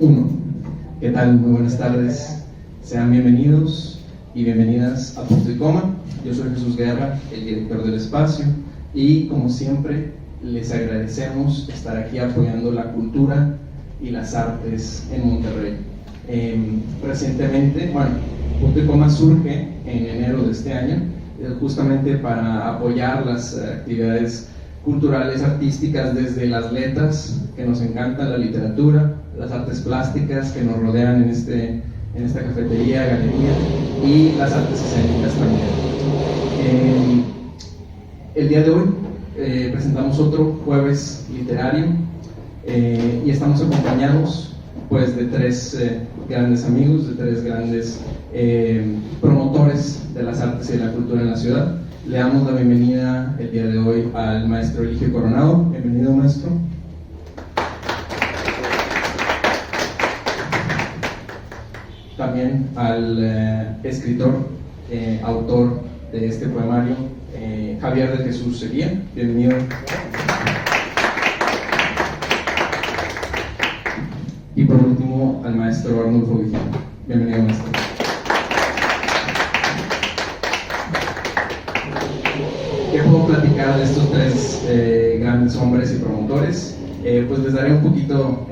Uno. ¿Qué tal? Muy buenas tardes. Sean bienvenidos y bienvenidas a Punto y Coma. Yo soy Jesús Guerra, el director del espacio, y como siempre les agradecemos estar aquí apoyando la cultura y las artes en Monterrey. Recientemente, Punto y Coma surge en enero de este año, justamente para apoyar las actividades culturales, artísticas, desde las letras, que nos encanta, la literatura, las artes plásticas que nos rodean en esta cafetería, galería, y las artes escénicas también. El día de hoy presentamos otro jueves literario y estamos acompañados pues de tres grandes amigos, de tres grandes promotores de las artes y de la cultura en la ciudad. Le damos la bienvenida el día de hoy al maestro Eligio Coronado. Bienvenido, maestro. También al escritor, autor de este poemario, Javier de Jesús Seguía. Bienvenido. Y por último, al maestro Arnulfo Vigil. Bienvenido, maestro. ¿Qué puedo platicar de estos tres grandes hombres y promotores? Pues les daré un poquito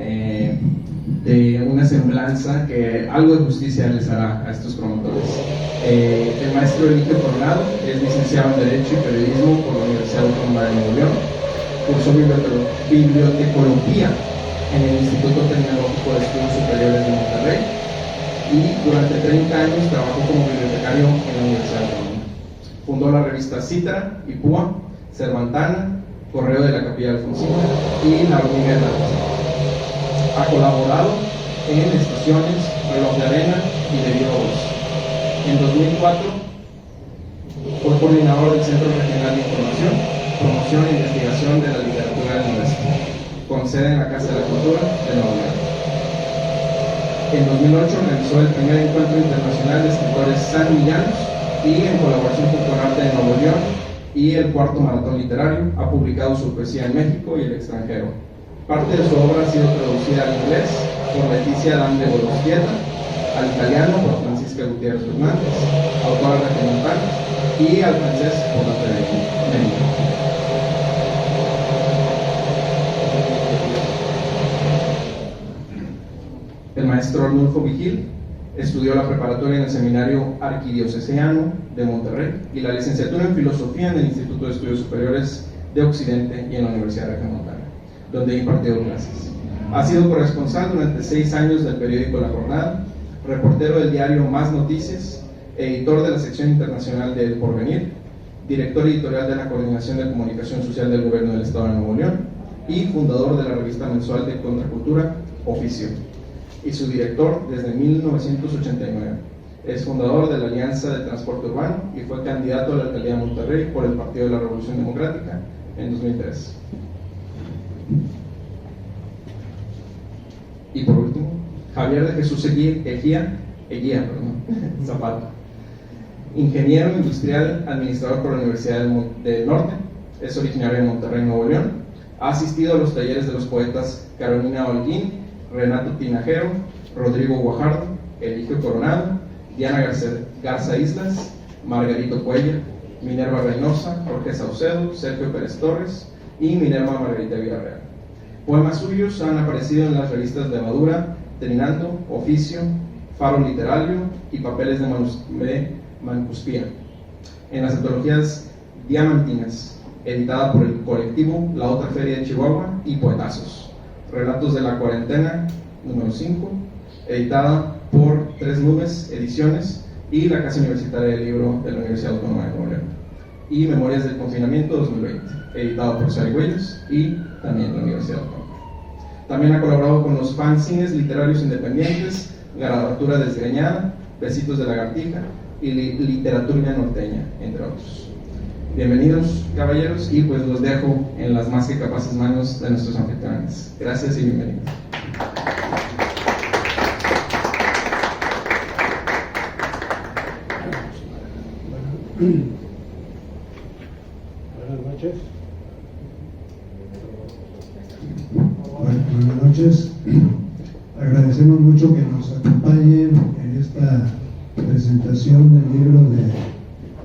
de una semblanza, que algo de justicia les hará a estos promotores. El maestro Eligio Coronado es licenciado en Derecho y Periodismo por la Universidad Autónoma de Nuevo León. Cursó bibliotecología en el Instituto Tecnológico de Estudios Superiores de Monterrey y durante 30 años trabajó como bibliotecario en la Universidad Autónoma. Fundó la revista Cítara y Púa, Cervantana, Correo de la Capilla Alfonsina y La Hormiga de la Rosa. Ha colaborado en Estaciones, Reloj de Arena y de Viva Voz. En 2004 fue coordinador del Centro Regional de Información, Promoción e Investigación de la Literatura del Noreste, con sede en la Casa de la Cultura de Nueva York. En 2008 realizó el primer encuentro internacional de escritores sanmillanos y, en colaboración con Conarte de Nuevo León y el cuarto maratón literario, ha publicado su poesía en México y el extranjero. Parte de su obra ha sido traducida al inglés por Leticia Adam de Golostieta, al italiano por Francisca Gutiérrez Fernández, autora regiomontana, y al francés por la Federico. El maestro Arnulfo Vigil estudió la preparatoria en el Seminario Arquidiocesano de Monterrey y la licenciatura en Filosofía en el Instituto de Estudios Superiores de Occidente y en la Universidad Regiomontana, donde impartió clases. Ha sido corresponsal durante 6 años del periódico La Jornada, reportero del diario Más Noticias, editor de la sección internacional de El Porvenir, director editorial de la Coordinación de Comunicación Social del Gobierno del Estado de Nuevo León y fundador de la revista mensual de contracultura Oficio, y su director desde 1989. Es fundador de la Alianza de Transporte Urbano y fue candidato a la alcaldía de Monterrey por el Partido de la Revolución Democrática en 2003. Y por último, Javier de Jesús Eguía Zapata, ingeniero industrial, administrador por la Universidad del Norte, es originario de Monterrey, Nuevo León. Ha asistido a los talleres de los poetas Carolina Holguín, Renato Tinajero, Rodrigo Guajardo, Eligio Coronado, Diana Garza Islas, Margarito Cuellar, Minerva Reynosa, Jorge Saucedo, Sergio Pérez Torres y Minerva Margarita Villarreal. Poemas suyos han aparecido en las revistas Levadura, Trinando, Oficio, Faro Literario y Papeles de Mancuspía. En las antologías Diamantinas, editada por el colectivo La Otra Feria de Chihuahua, y Poetazos, Relatos de la Cuarentena, número 5, editada por Tres Nubes Ediciones y la Casa Universitaria del Libro de la Universidad Autónoma de Nuevo León, y Memorias del Confinamiento 2020, editado por Sarigüeyos y también la Universidad Autónoma. También ha colaborado con los fanzines literarios independientes, Garabatura Desgreñada, Besitos de Lagartija y Literatura Norteña, entre otros. Bienvenidos, caballeros, y pues los dejo en las más que capaces manos de nuestros anfitriones. Gracias y bienvenidos. Buenas noches. Buenas noches. agradecemos mucho que nos acompañen en esta presentación del libro de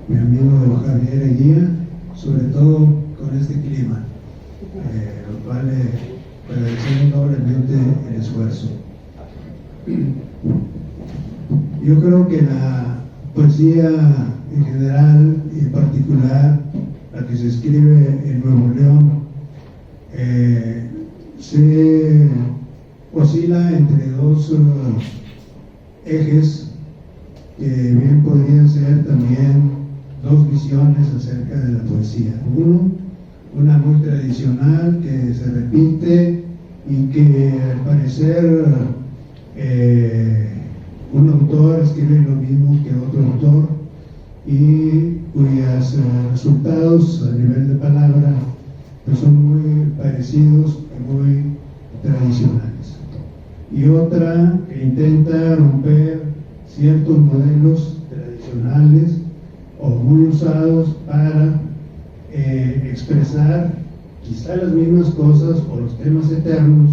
mi amigo Javier Eguía, sobre todo con este clima, lo cual agradecemos doblemente el esfuerzo. Yo creo que la poesía en general y en particular la que se escribe en Nuevo León se oscila entre dos ejes que bien podrían ser también dos visiones acerca de la poesía. Uno, una muy tradicional que se repite y que al parecer un autor escribe lo mismo que otro autor y cuyos resultados a nivel de palabra pues son muy parecidos y muy tradicionales. Y otra que intenta romper ciertos modelos tradicionales o muy usados para expresar quizá las mismas cosas o los temas eternos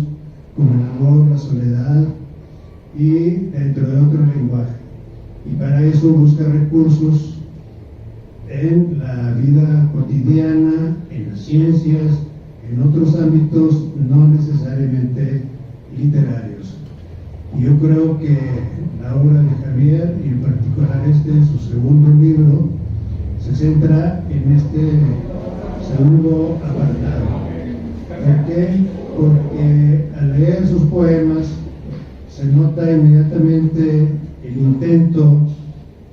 como el amor, la soledad y dentro de otro lenguaje. Y para eso busca recursos en la vida cotidiana, en las ciencias, en otros ámbitos no necesariamente literarios. Y yo creo que la obra de Javier, y en particular su segundo libro, se centra en este segundo apartado. ¿Por qué? Porque al leer sus poemas se nota inmediatamente el intento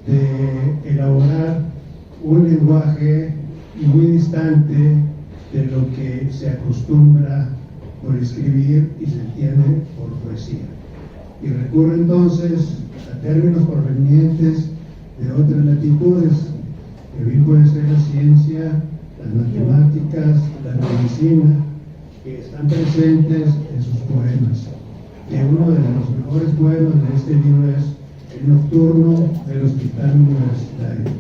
de elaborar un lenguaje muy distante de lo que se acostumbra por escribir y se entiende por poesía. Y recurre entonces a términos provenientes de otras latitudes, que bien pueden ser la ciencia, las matemáticas, la medicina, que están presentes en sus poemas. Y uno de los mejores poemas de este libro es El Nocturno del Hospital Universitario.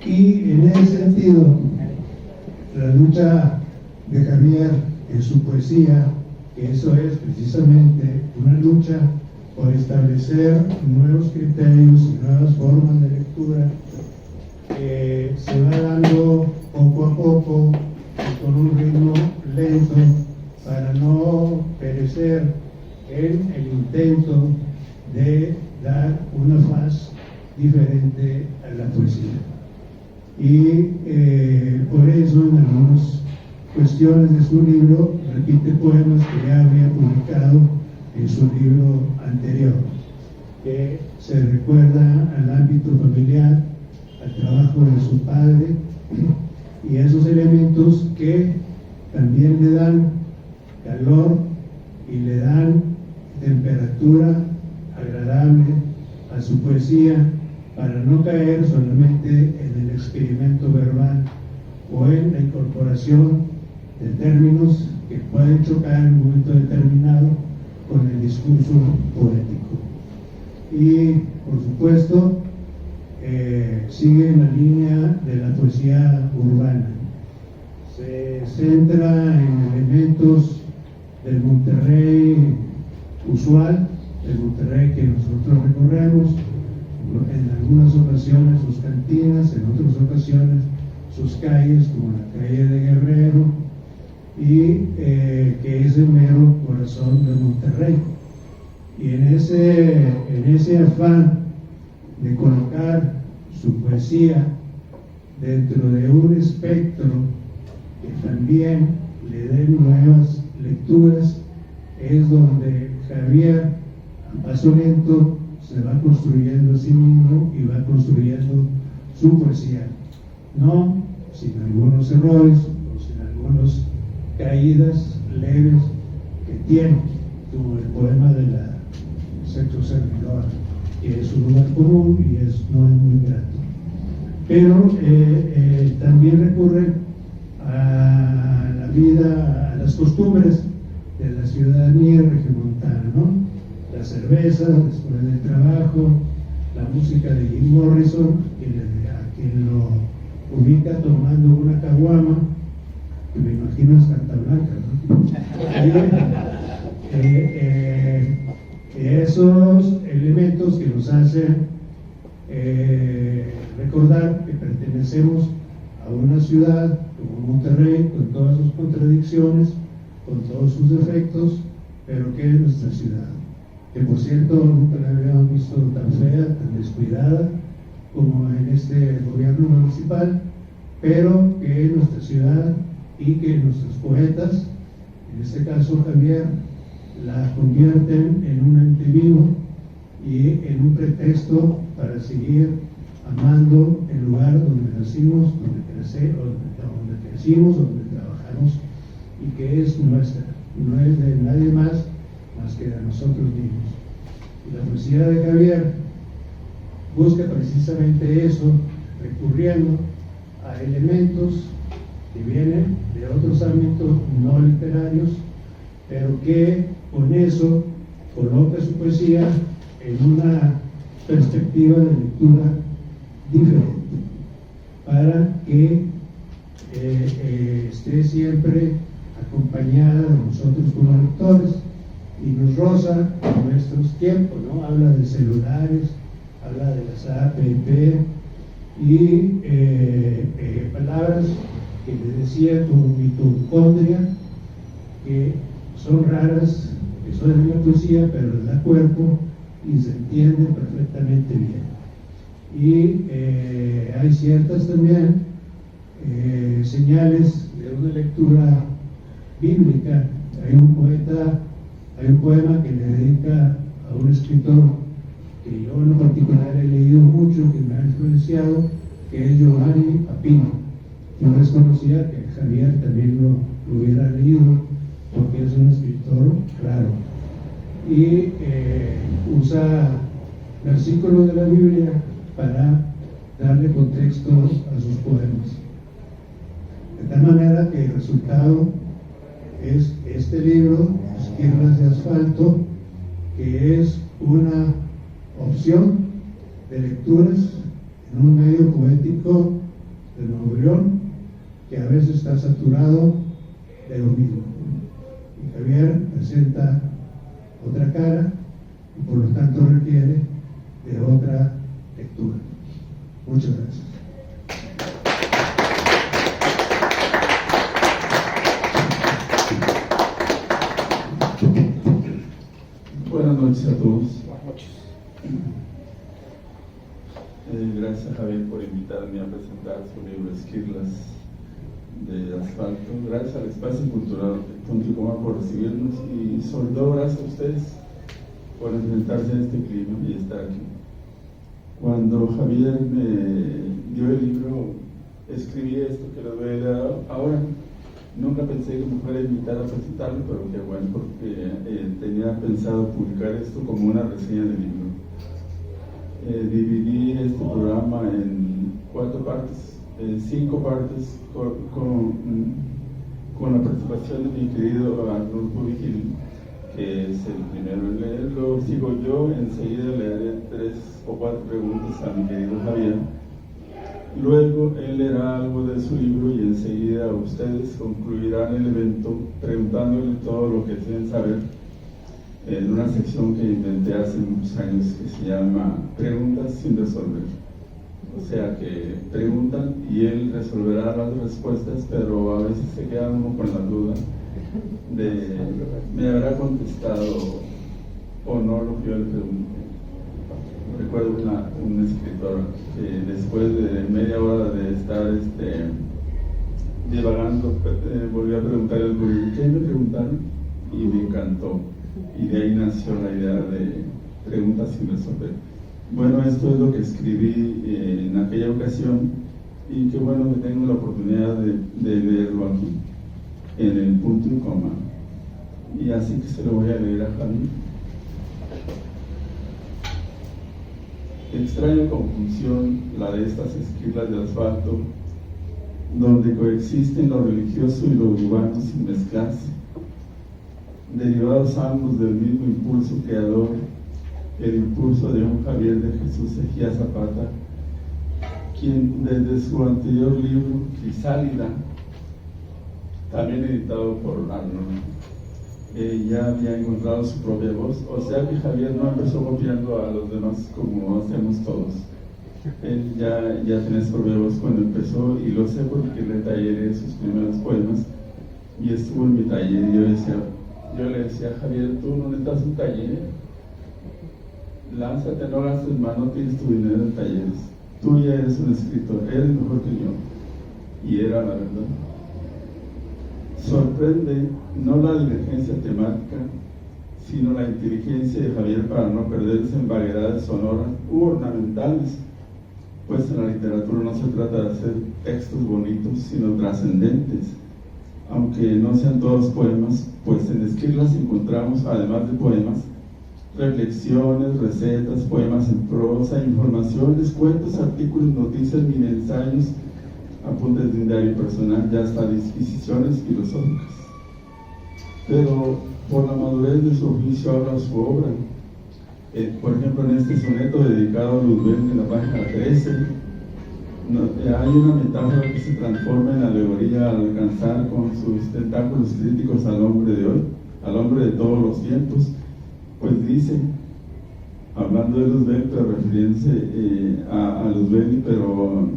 Y en ese sentido, la lucha de Javier en su poesía, que eso es precisamente una lucha por establecer nuevos criterios y nuevas formas de lectura, que se va dando poco a poco y con un ritmo lento para no perecer en el intento de dar una faz diferente a la poesía. Y por eso en algunas cuestiones de su libro repite poemas que ya había publicado en su libro anterior, que se recuerda al ámbito familiar, al trabajo de su padre y a esos elementos que también le dan calor y le dan temperatura agradable a su poesía, para no caer solamente en el experimento verbal o en la incorporación de términos que pueden chocar en un momento determinado con el discurso poético. Y por supuesto sigue en la línea de la poesía urbana. Se centra en elementos del Monterrey usual, el Monterrey que nosotros recorremos, en algunas ocasiones sus cantinas, en otras ocasiones sus calles, como la calle de Guerrero, y que es el mero corazón de Monterrey. Y en ese afán de colocar su poesía dentro de un espectro que también le den nuevas lecturas, es donde Javier, a paso lento, se va construyendo a sí mismo y va construyendo su poesía, no sin algunos errores o sin algunas caídas leves que tiene, como el poema de la sexo servidor, que es un lugar común y no es muy grato. Pero también recurre a la vida, a las costumbres de la ciudadanía regiomontana, ¿no? La cerveza después del trabajo, la música de Jim Morrison, a quien lo ubica tomando una caguama, que me imagino es carta blanca, ¿no? esos elementos que nos hacen recordar que pertenecemos a una ciudad como Monterrey, con todas sus contradicciones, con todos sus defectos, pero que es nuestra ciudad, que por cierto nunca la habíamos visto tan fea, tan descuidada como en este gobierno municipal, pero que es nuestra ciudad y que nuestros poetas, en este caso Javier, la convierten en un ente vivo y en un pretexto para seguir amando el lugar donde nacimos, donde crecimos, donde trabajamos, y que es nuestra, no es de nadie más que de nosotros mismos. Y la poesía de Javier busca precisamente eso, recurriendo a elementos que vienen de otros ámbitos no literarios, pero que con eso coloca su poesía en una perspectiva de lectura diferente, para que esté siempre acompañada de nosotros como lectores y nos roza en nuestros tiempos, ¿no? Habla de celulares, habla de las APP y palabras que le decía como mitocondria, que son raras, que son en la poesía, pero les da cuerpo y se entienden perfectamente bien. Y hay ciertas también señales de una lectura bíblica. Hay un poema que le dedica a un escritor que yo en lo particular he leído mucho, que me ha influenciado, que es Giovanni Papini. Yo desconocía que Javier también lo hubiera leído, porque es un escritor raro. Y usa versículos de la Biblia para darle contexto a sus poemas. De tal manera que el resultado es este libro, Esquirlas de Asfalto, que es una opción de lecturas en un medio poético de Nuevo León, que a veces está saturado de lo mismo. Y Javier presenta otra cara y por lo tanto requiere de otra lectura. Muchas gracias. Buenas noches a todos. Buenas noches. Gracias, Javier, por invitarme a presentar su libro Esquirlas de Asfalto. Gracias al Espacio Cultural Tonticoma por recibirnos y sobre todo gracias a ustedes por enfrentarse a este clima y estar aquí. Cuando Javier me dio el libro, escribí esto que les voy a leer ahora. Nunca pensé que me fuera a invitar a presentarlo, pero qué bueno, porque tenía pensado publicar esto como una reseña de libro. Dividí este programa en 4 partes, 5 partes con la participación de mi querido Arnulfo Vigil, que es el primero en leerlo. Sigo yo, enseguida le haré 3 o 4 preguntas a mi querido Javier. Luego él leerá algo de su libro y enseguida ustedes concluirán el evento preguntándole todo lo que deseen saber en una sección que inventé hace muchos años que se llama Preguntas sin resolver. O sea que preguntan y él resolverá las respuestas, pero a veces se queda uno con la duda de ¿me habrá contestado o no lo que yo le pregunté? Recuerdo un escritor que después de media hora de estar divagando, volvió a preguntar al gurú, ¿qué me preguntaron? Y me encantó. Y de ahí nació la idea de preguntas sin resolver. Bueno, esto es lo que escribí en aquella ocasión y qué bueno que tengo la oportunidad de leerlo aquí, en el punto y coma. Y así que se lo voy a leer a Javi. Extraña conjunción la de estas esquirlas de asfalto, donde coexisten lo religioso y lo urbano sin mezclarse, derivados ambos del mismo impulso creador, el impulso de un Javier de Jesús Ejía Zapata, quien desde su anterior libro, Crisálida, también editado por Arnold, ya había encontrado su propia voz. O sea que Javier no empezó copiando a los demás como hacemos todos. Él ya tenía su propia voz cuando empezó, y lo sé porque le talleré sus primeros poemas, y estuvo en mi taller, y yo le decía a Javier, tú no necesitas un taller, lánzate, no gastes más, no tienes tu dinero en talleres, tú ya eres un escritor, eres mejor que yo. Y era la verdad. Sorprende no la divergencia temática, sino la inteligencia de Javier para no perderse en vaguedades sonoras u ornamentales, pues en la literatura no se trata de hacer textos bonitos, sino trascendentes, aunque no sean todos poemas, pues en escribirlas encontramos, además de poemas, reflexiones, recetas, poemas en prosa, informaciones, cuentos, artículos, noticias, mini ensayos, apuntes de un diario personal, ya hasta disquisiciones filosóficas. Pero por la madurez de su oficio habla su obra. Por ejemplo, en este soneto dedicado a Luzbel, en la página 13, hay una metáfora que se transforma en alegoría al alcanzar con sus tentáculos críticos al hombre de hoy, al hombre de todos los tiempos. Pues dice, hablando de Luzbel, pero refiriéndose a Luzbel, pero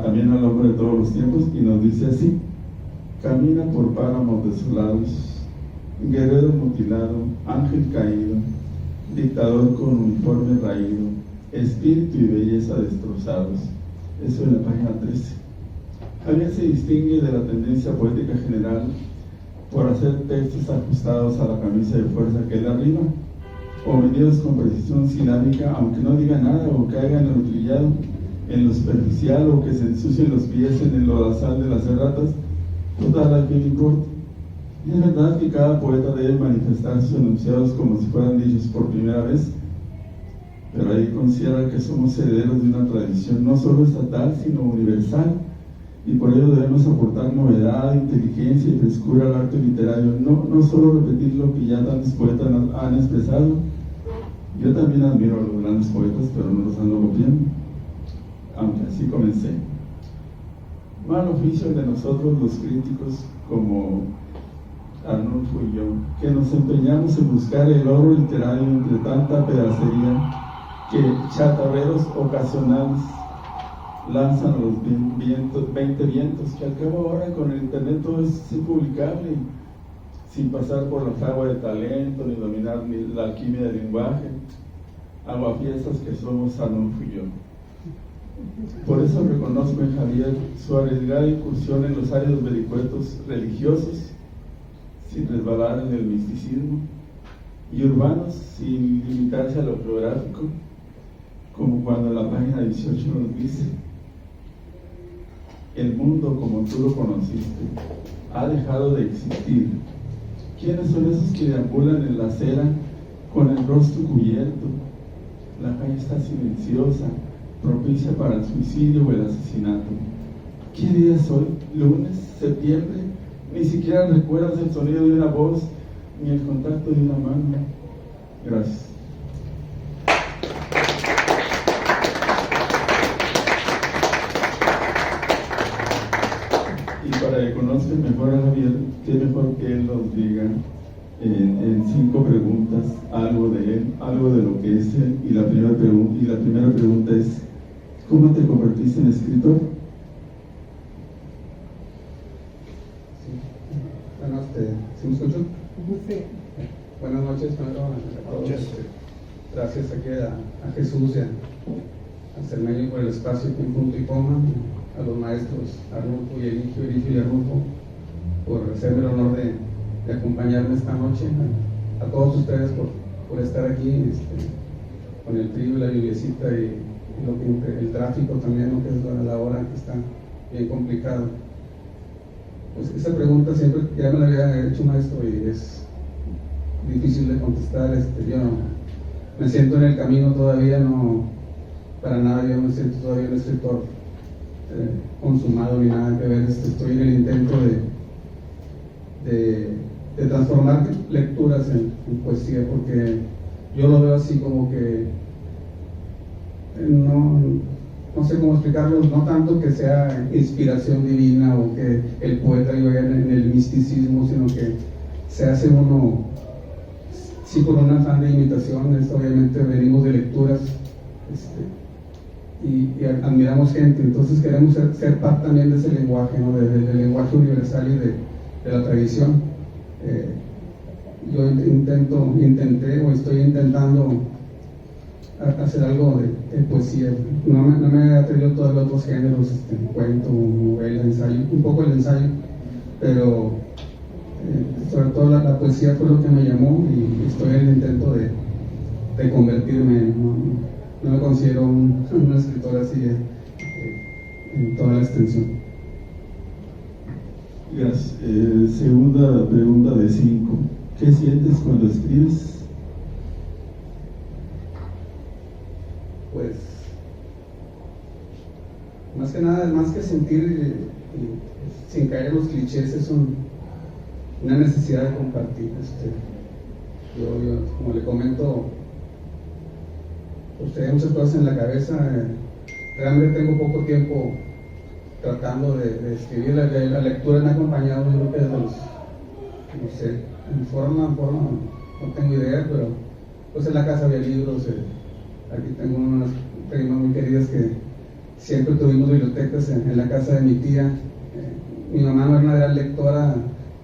también al hombre de todos los tiempos, y nos dice así: camina por páramos desolados, guerrero mutilado, ángel caído, dictador con uniforme raído, espíritu y belleza destrozados. Eso en la página 13. Javier se distingue de la tendencia poética general por hacer textos ajustados a la camisa de fuerza que él arriba, o medidos con precisión silábica, aunque no diga nada o caiga en lo trillado, en lo superficial, o que se ensucien los pies en el lodazal de las erratas. Total, ¿a quién le importa? Y es verdad que cada poeta debe manifestar sus enunciados como si fueran dichos por primera vez, pero hay que considerar que somos herederos de una tradición no solo estatal, sino universal, y por ello debemos aportar novedad, inteligencia y frescura al arte literario, no solo repetir lo que ya tantos poetas han expresado. Yo también admiro a los grandes poetas, pero no los ando copiando, aunque así comencé. Mal oficio de nosotros los críticos, como Arnulfo y yo, que nos empeñamos en buscar el oro literario entre tanta pedacería que chatarreros ocasionales lanzan a los 20 vientos, que al cabo ahora con el internet todo es impublicable, sin pasar por la fragua de talento, ni dominar la alquimia del lenguaje, aguafiestas que somos Arnulfo y yo. Por eso reconozco en Javier su arriesgada incursión en los áridos vericuetos religiosos, sin resbalar en el misticismo, y urbanos, sin limitarse a lo geográfico, como cuando en la página 18 nos dice: el mundo como tú lo conociste ha dejado de existir. ¿Quiénes son esos que deambulan en la acera con el rostro cubierto? La calle está silenciosa, propicia para el suicidio o el asesinato. ¿Qué día es hoy? ¿Lunes? ¿Septiembre? Ni siquiera recuerdas el sonido de una voz ni el contacto de una mano. Gracias. Y para que conozcan mejor a Javier, qué mejor que él nos diga en 5 preguntas algo de él, algo de lo que es él. Y la primera pregunta es: ¿cómo te convertiste en escritor? Bueno, ¿sí me escucho? Sí. Buenas noches, primero a todos. Gracias aquí a Jesús y a Cermeño por el espacio con punto y coma, a los maestros Arnulfo y Eligio y Arnulfo por hacerme el honor de acompañarme esta noche, a todos ustedes por estar aquí con el trío y la lluviecita y el tráfico también, ¿no? Que es la hora que está bien complicado. Pues esa pregunta siempre ya me la había hecho maestro y es difícil de contestar. Yo no me siento en el camino todavía, no, para nada yo me siento todavía un escritor consumado ni nada que ver. Estoy en el intento de transformar lecturas en poesía, porque yo lo veo así como que no sé cómo explicarlo, no tanto que sea inspiración divina o que el poeta iba en el misticismo, sino que se hace uno, sí, por un afán de imitación. Obviamente venimos de lecturas y admiramos gente, entonces queremos ser parte también de ese lenguaje, ¿no? Del lenguaje universal y de la tradición. Yo intenté o estoy intentando hacer algo de poesía. No me he atrevido todavía a otros géneros, cuento, novela, ensayo, un poco el ensayo, pero sobre todo la poesía fue lo que me llamó y estoy en el intento de convertirme. No me considero un escritor así en toda la extensión. Gracias. Segunda pregunta de 5. ¿Qué sientes cuando escribes? Pues, más que nada, más que sentir, sin caer en los clichés, es una necesidad de compartir. Yo, como le comento, pues tenía muchas cosas en la cabeza. Realmente tengo poco tiempo tratando de escribir. La lectura me ha acompañado, yo creo que desde los, no sé, en forma, no tengo idea, pero pues en la casa había libros. Aquí tengo unas primas muy queridas que siempre tuvimos bibliotecas en la casa de mi tía. Mi mamá no era una gran lectora,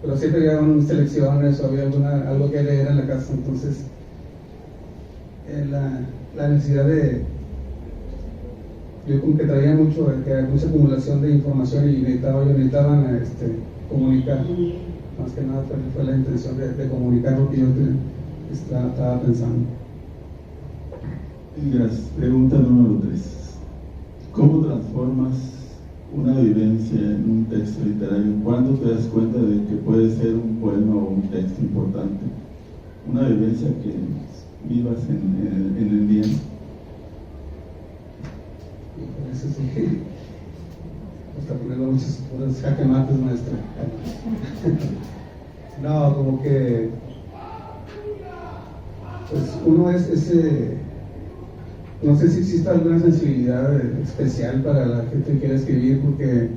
pero siempre había unas selecciones o había algo que leer en la casa. Entonces, la necesidad yo como que traía mucha acumulación de información y necesitaban comunicar. Más que nada fue la intención de comunicar lo que yo estaba pensando. Gracias. Pregunta número 3. ¿Cómo transformas una vivencia en un texto literario? ¿Cuándo te das cuenta de que puede ser un poema o un texto importante? Una vivencia que vivas en el día. Eso sí, hasta poniendo muchas puras jaquemates, maestra. No, como que pues uno es no sé si existe alguna sensibilidad especial para la gente que quiere escribir, porque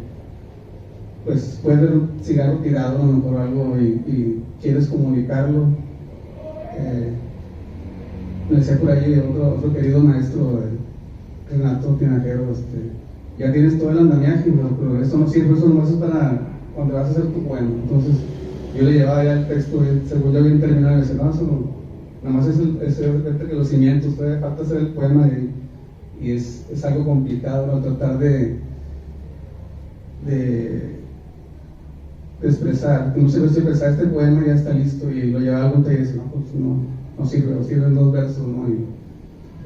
pues puedes ver un cigarro tirado a lo mejor algo y quieres comunicarlo. Me decía por ahí otro querido maestro, Renato Tinajero, ya tienes todo el andamiaje, pero esto no sirve, eso nomás es para cuando vas a hacer tu poema. Entonces yo le llevaba ya el texto, según ya bien terminado, y me decía, no, eso nada más es los cimientos, todavía falta hacer el poema y es algo complicado, ¿no? Tratar de expresar, no sé si expresar este poema ya está listo, y lo llevaba algún taller y decía, no, pues no sirve, o sirven 2 versos, ¿no? Y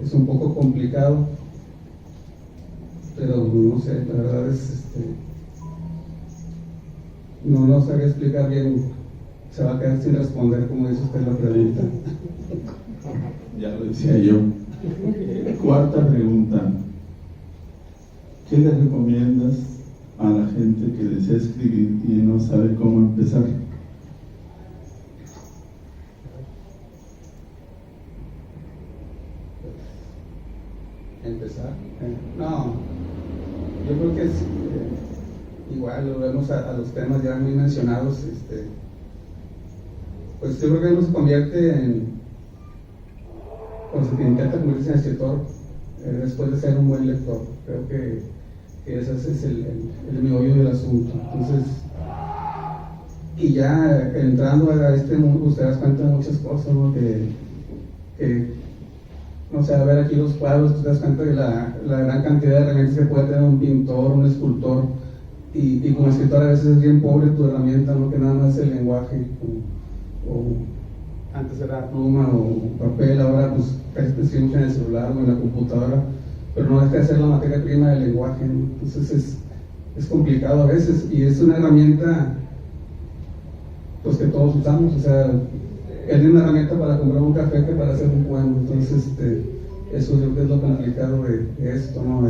es un poco complicado, pero no sé, la verdad es no sabría explicar bien, se va a quedar sin responder, como dice usted la pregunta. Ya lo decía yo. Cuarta pregunta. ¿Qué le recomiendas a la gente que desea escribir y no sabe cómo empezar? Empezar. No, yo creo que es igual, lo vemos a los temas ya muy mencionados. Pues yo creo que uno se convierte cuando se intenta convertirse en escritor después de ser un buen lector. Creo que ese es el meollo del asunto. Entonces, y ya entrando a este mundo, usted das cuenta de muchas cosas, ¿no? Que no sé, a ver aquí los cuadros, te das cuenta de la gran cantidad de herramientas que puede tener un pintor, un escultor, y como escritor a veces es bien pobre tu herramienta, ¿no? Que nada más es el lenguaje, o antes era pluma o papel, ahora pues casi escribimos en el celular o en la computadora, pero no deja de ser la materia prima del lenguaje, ¿no? Entonces es complicado a veces, y es una herramienta pues que todos usamos, o sea, es una herramienta para comprar un café que para hacer un poema. Entonces eso es lo complicado de esto, ¿no?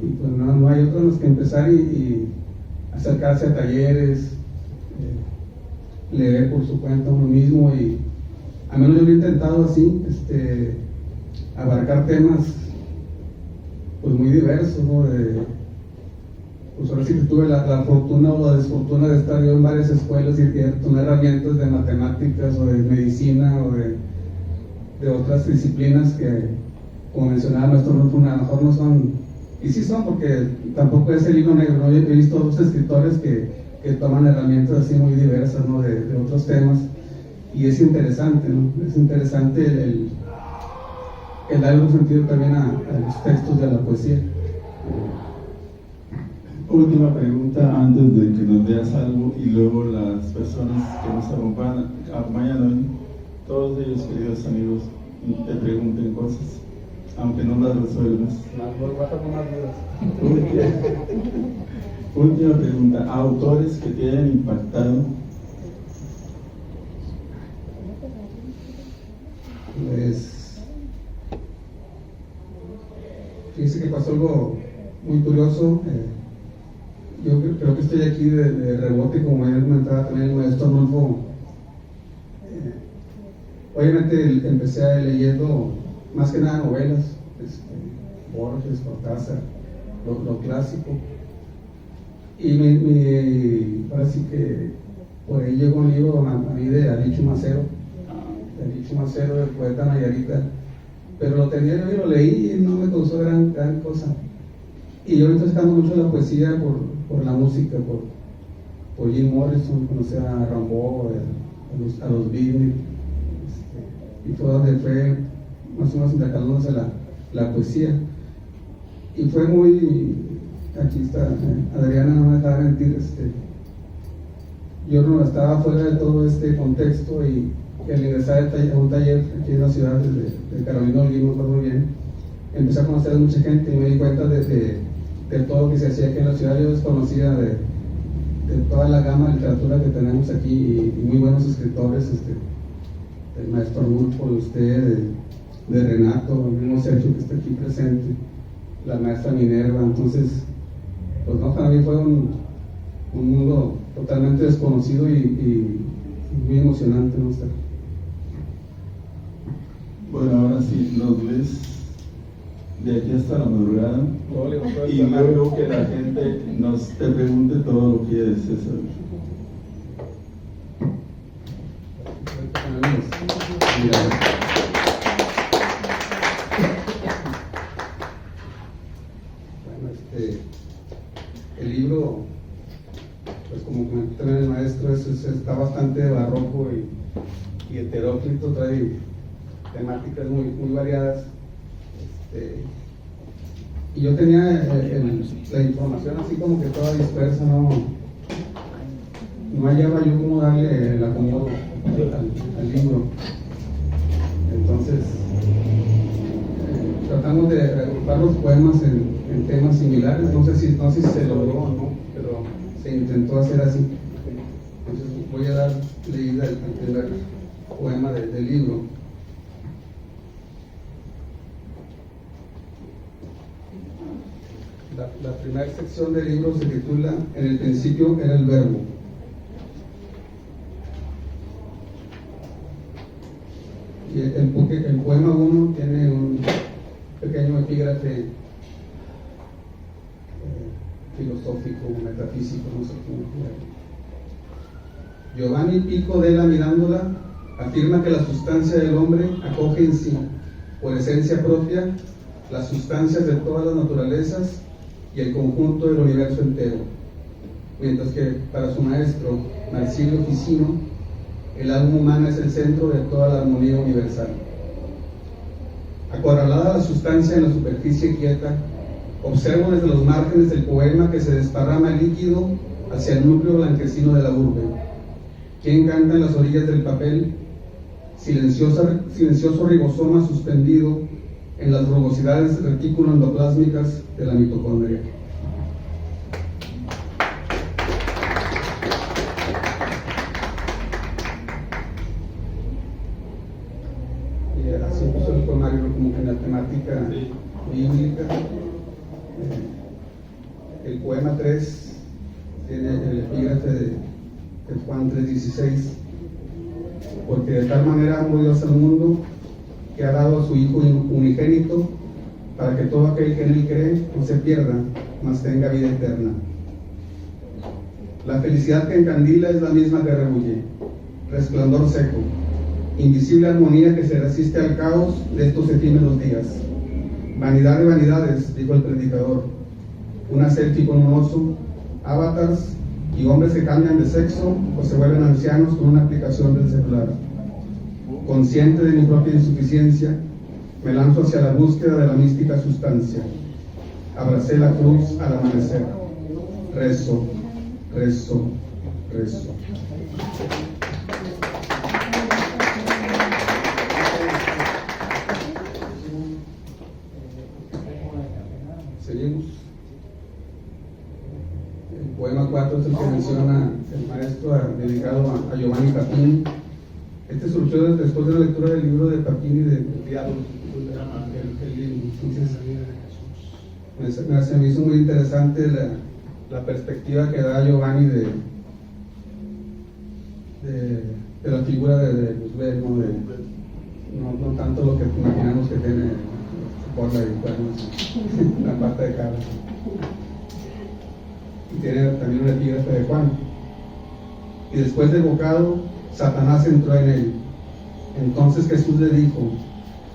Y pues no hay otra más que empezar y acercarse a talleres, leer por su cuenta uno mismo, y a menos yo lo he intentado así, abarcar temas pues muy diversos, ¿no? pues ahora sí que tuve la fortuna o la desfortuna de estar yo en varias escuelas y de tomar herramientas de matemáticas o de medicina o de otras disciplinas que, como mencionaba nuestro grupo, a lo mejor no son, y sí son, porque tampoco es el hilo negro, ¿no? He visto otros escritores que toman herramientas así muy diversas, ¿no? de otros temas, y es interesante, ¿no? Es interesante el darle un sentido también a los textos de la poesía. Última pregunta antes de que nos veas algo y luego las personas que nos acompañan hoy, todos ellos, queridos amigos, te pregunten cosas, aunque no las resuelvas. Última pregunta, autores que te hayan impactado. Pues, fíjense que pasó algo muy curioso. Yo creo que estoy aquí de rebote, como ya comentaba también el maestro Arnulfo. Obviamente empecé leyendo más que nada novelas, Borges, Cortázar, lo clásico. Y ahora sí que por ahí llegó un libro a mí de Alichu Macero, el poeta nayarita, pero lo tenía yo y lo leí y no me causó gran cosa. Y yo me estoy sacando mucho de la poesía por la música, por Jim Morrison, conocí a Rimbaud, a los Beatles, y todo donde fue más o menos intercalándose la poesía. Y fue muy, aquí está, Adriana no me dejará mentir, yo no estaba fuera de todo este contexto y al ingresar a un taller aquí en la ciudad de Carolina Olguín, me acuerdo muy bien, empecé a conocer a mucha gente y me di cuenta de todo lo que se hacía aquí en la ciudad. Yo desconocía de toda la gama de literatura que tenemos aquí y muy buenos escritores, el maestro Arnulfo, de usted, de Renato, el mismo Sergio que está aquí presente, la maestra Minerva. Entonces, pues no, para mí fue un mundo totalmente desconocido y muy emocionante, ¿no? Bueno, ahora sí, nos ves de aquí hasta la madrugada y luego que la gente te pregunte todo lo que desees saber. Bueno, el libro, pues como comentó también el maestro, está bastante barroco y heteróclito, trae temáticas muy variadas. Y yo tenía la información así como que toda dispersa, no hallaba yo cómo darle el acomodo al libro. Entonces, tratamos de agrupar los poemas en temas similares, no sé si se logró o no, pero se intentó hacer así. Entonces voy a dar leída al primer poema del libro. La primera sección del libro se titula En el principio era el verbo. Y el poema 1 tiene un pequeño epígrafe filosófico, metafísico, no sé cómo decirlo. Giovanni Pico Della, mirándola, afirma que la sustancia del hombre acoge en sí, por esencia propia, las sustancias de todas las naturalezas y el conjunto del universo entero, mientras que para su maestro Marsilio Ficino, el alma humana es el centro de toda la armonía universal. Acorralada la sustancia en la superficie quieta, observo desde los márgenes del poema que se desparrama líquido hacia el núcleo blanquecino de la urbe. ¿Quién canta en las orillas del papel? Silencioso ribosoma suspendido en las rugosidades reticulo-endoplásmicas de la mitocondria. Y así puso el poemario como que en la temática bíblica. El poema 3 tiene el epígrafe de Juan 3:16, porque de tal manera amó Dios al mundo que ha dado a su Hijo unigénito, para que todo aquel que en él cree no se pierda, mas tenga vida eterna. La felicidad que encandila es la misma que rebulle, resplandor seco, invisible armonía que se resiste al caos de estos efímeros días. Vanidad de vanidades, dijo el predicador, una selfie con un oso, avatars y hombres que cambian de sexo o se vuelven ancianos con una aplicación del celular. Consciente de mi propia insuficiencia, me lanzo hacia la búsqueda de la mística sustancia. Abracé la cruz al amanecer. Rezo, rezo, rezo. Seguimos. El poema 4 es el que menciona el maestro dedicado a Giovanni Papini. Este surgió después de la lectura del libro de Papini de Diálogos, el libro. Entonces, se me hizo muy interesante la perspectiva que da Giovanni de la figura de Luzbel, no tanto lo que imaginamos que tiene por la parte de cara. Y tiene también un epígrafe de Juan. Y después del bocado, Satanás entró en él. Entonces Jesús le dijo: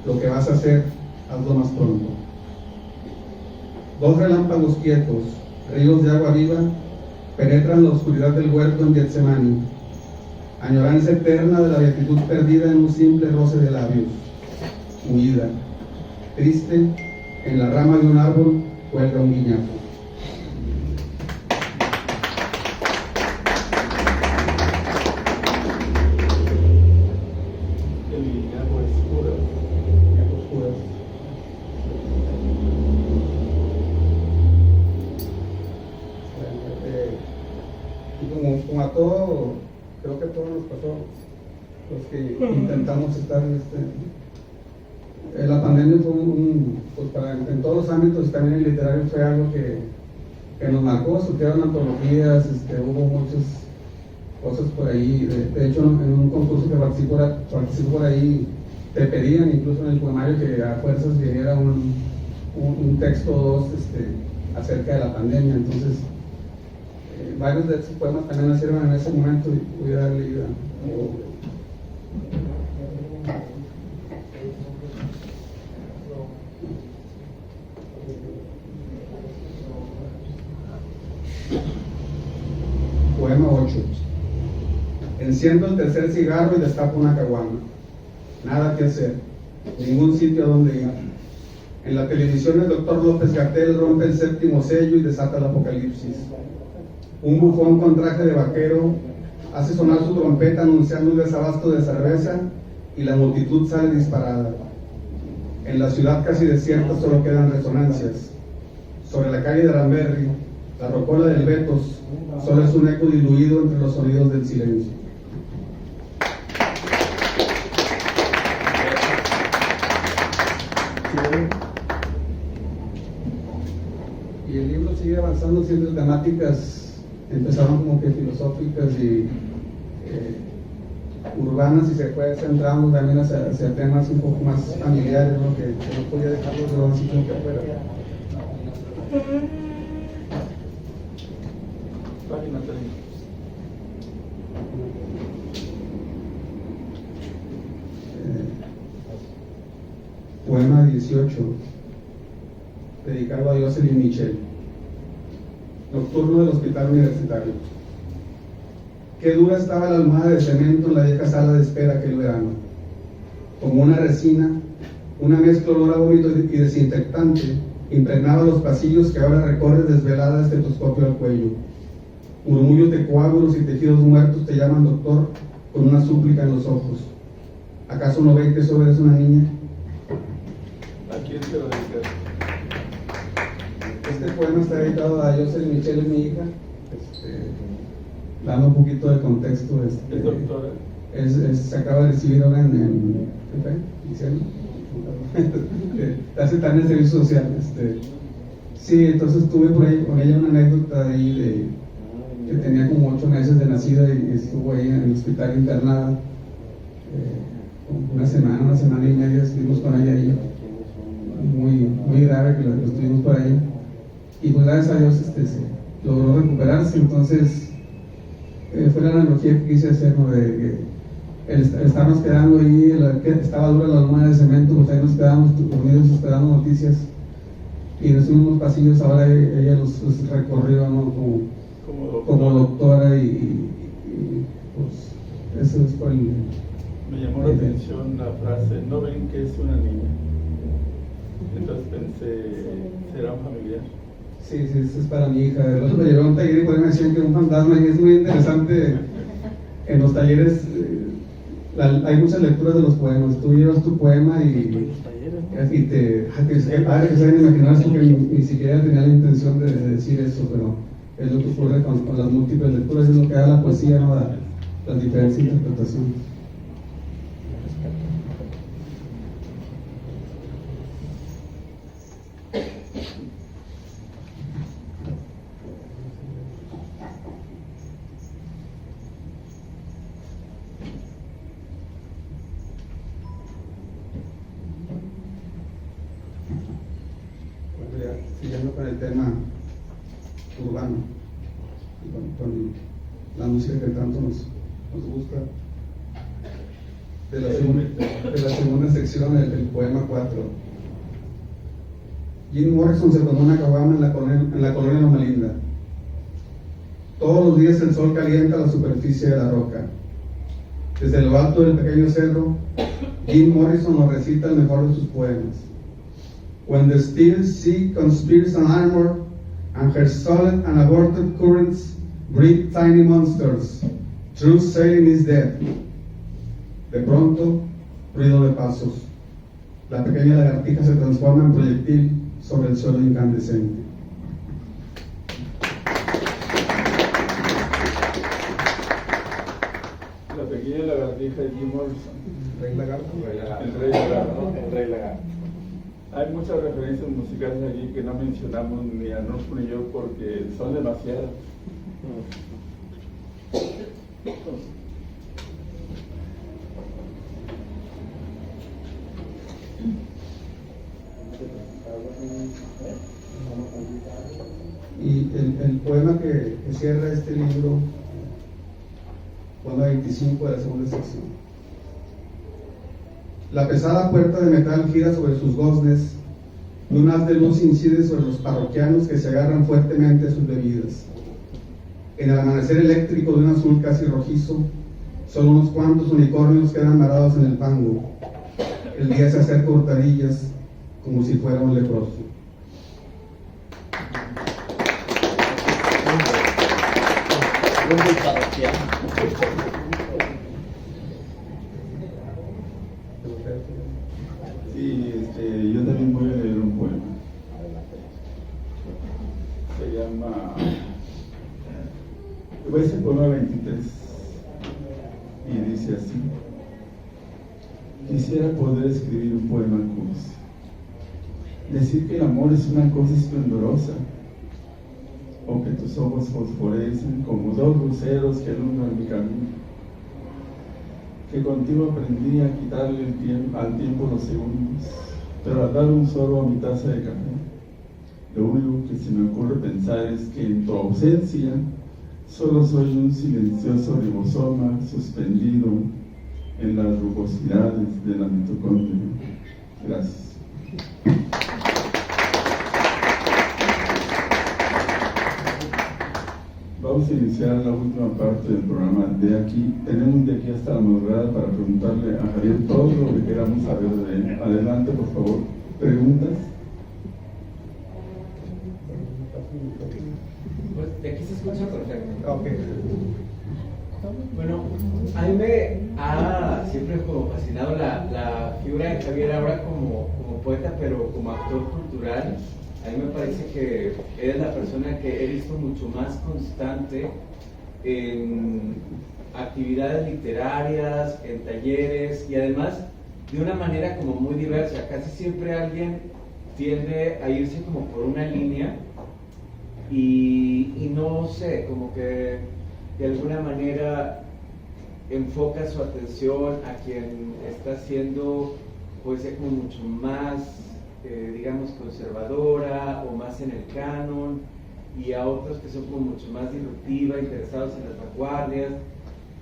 lo que vas a hacer, hazlo más pronto. Dos relámpagos quietos, ríos de agua viva, penetran la oscuridad del huerto en Getsemani. Añoranza eterna de la beatitud perdida en un simple roce de labios. Huida. Triste, en la rama de un árbol cuelga un guiñapo. El guiñapo es Judas. Y como a todo, creo que a todos nos pasó, los que intentamos estar la pandemia fue pues en todos los ámbitos, también el literario fue algo que nos marcó. Surgieron antologías, hubo muchas cosas por ahí. De hecho, en un concurso que participó por ahí, te pedían incluso en el poemario que a fuerzas viniera un texto o dos acerca de la pandemia. Entonces, varios de esos poemas también nacieron en ese momento y voy a dar leída. Poema 8. Enciendo el tercer cigarro y destapo una caguama. Nada que hacer, ningún sitio a donde ir. En la televisión el doctor López-Gatell rompe el séptimo sello y desata el apocalipsis. Un bufón con traje de vaquero hace sonar su trompeta anunciando un desabasto de cerveza y la multitud sale disparada. En la ciudad casi desierta solo quedan resonancias. Sobre la calle de Aramberri, la rocola del Betos solo es un eco diluido entre los sonidos del silencio. Y el libro sigue avanzando, siempre temáticas empezaron como que filosóficas y urbanas, y se fue centrando también hacia temas un poco más familiares, ¿no? Que no podía dejarlos de así como que afuera. Página 30. Poema 18, dedicado a Jocelyn Michel. Nocturno del Hospital Universitario. Qué dura estaba la almohada de cemento en la vieja sala de espera aquel verano. Como una resina, una mezcla olor a vómito y desinfectante impregnaba los pasillos que ahora recorres desvelada estetoscopio al cuello. Murmullos de coágulos y tejidos muertos te llaman doctor con una súplica en los ojos. ¿Acaso no ven que eso eres una niña? ¿A quién te lo dedicas? Este poema está dedicado a Jocelyn Michel, es mi hija. Dando un poquito de contexto. ¿Es doctora? Se acaba de recibir ahora en ¿qué fue? ¿Diciendo? Hace tan el servicio social. Sí, entonces tuve por ahí con ella una anécdota ahí que tenía como 8 meses de nacida y estuvo ahí en el hospital internada. Una semana y media estuvimos con ella ahí. Muy grave que lo estuvimos por ahí. Y pues gracias a Dios se logró recuperarse. Entonces fue la analogía que quise hacer, ¿no? De que el estarnos quedando ahí, que estaba dura la loma de cemento, pues ahí nos quedamos unidos esperando noticias. Y en esos mismos pasillos ahora ella los recorrió, ¿no? Como doctora y pues eso es por el... Me llamó la atención la frase, ¿no ven que es una niña? Entonces pensé, ¿será un familiar? Sí, eso es para mi hija. Me llevé a un taller y por ahí me decían que era un fantasma, y es muy interesante. En los talleres hay muchas lecturas de los poemas. Tú llevas tu poema y padre que saben imaginar eso, que ni siquiera tenía la intención de decir eso, pero es lo que ocurre con las múltiples lecturas, es lo que da la poesía, ¿no? Las diferentes interpretaciones. Siguiendo con el tema urbano y con la música que tanto nos gusta, de la segunda sección del poema 4. Jim Morrison se tomó una caguama en la colonia Loma Linda. Todos los días el sol calienta la superficie de la roca. Desde lo alto del pequeño cerro, Jim Morrison nos recita el mejor de sus poemas. When the still sea conspires an armor, and her solid and aborted currents breed tiny monsters, true sailing is dead. De pronto, ruido de pasos. La pequeña lagartija se transforma en proyectil sobre el suelo incandescente. La pequeña lagartija de Jim Morrison. ¿Rey lagarto? El rey lagarto. El rey lagarto. Hay muchas referencias musicales allí que no mencionamos ni Arnulfo ni yo porque son demasiadas. Y el poema que cierra este libro, poema 25 de la segunda sección. La pesada puerta de metal gira sobre sus goznes y un haz de luz incide sobre los parroquianos que se agarran fuertemente a sus bebidas. En el amanecer eléctrico de un azul casi rojizo, solo unos cuantos unicornios quedan varados en el fango. El día se acerca a hurtadillas como si fuera un leproso. Sí, yo también voy a leer un poema. Se llama... Voy a decir poema 23 y dice así: quisiera poder escribir un poema al curso, decir que el amor es una cosa esplendorosa, o que tus ojos fosforecen como dos luceros que alumbran mi camino, que contigo aprendí a quitarle al tiempo los segundos, pero al dar un sorbo a mi taza de café, lo único que se me ocurre pensar es que en tu ausencia solo soy un silencioso ribosoma suspendido en las rugosidades de la mitocondria. Gracias. Vamos a iniciar la última parte del programa. Tenemos de aquí hasta la madrugada para preguntarle a Javier todo lo que queramos saber de él. Adelante, por favor. ¿Preguntas? Pues de aquí se escucha perfecto. Okay. Bueno, a mí me ha siempre como fascinado la figura de Javier ahora como poeta, pero como actor cultural. A mí me parece que eres la persona que he visto mucho más constante en actividades literarias, en talleres y además de una manera como muy diversa. Casi siempre alguien tiende a irse como por una línea y no sé, como que de alguna manera enfoca su atención a quien está haciendo poesía como mucho más digamos conservadora o más en el canon, y a otros que son como mucho más disruptiva, interesados en las vanguardias,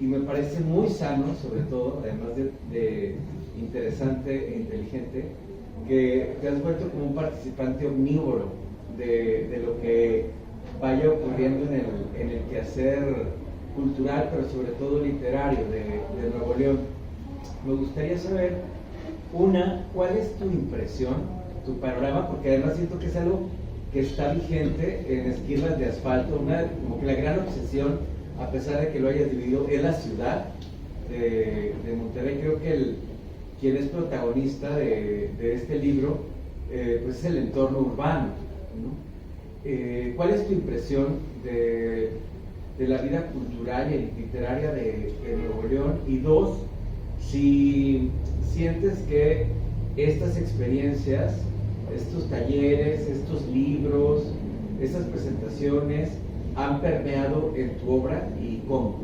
y me parece muy sano, sobre todo, además de interesante e inteligente, que te has vuelto como un participante omnívoro de lo que vaya ocurriendo en el quehacer cultural, pero sobre todo literario de Nuevo León. Me gustaría saber, ¿cuál es tu impresión, tu panorama? Porque además siento que es algo que está vigente en Esquirlas de Asfalto, como que la gran obsesión, a pesar de que lo hayas dividido, es la ciudad de Monterrey. Creo que quien es protagonista de este libro, pues es el entorno urbano, ¿no? ¿Cuál es tu impresión de la vida cultural y literaria de Nuevo León? Y dos, si sientes que estas experiencias, estos talleres, estos libros, estas presentaciones han permeado en tu obra y cómo.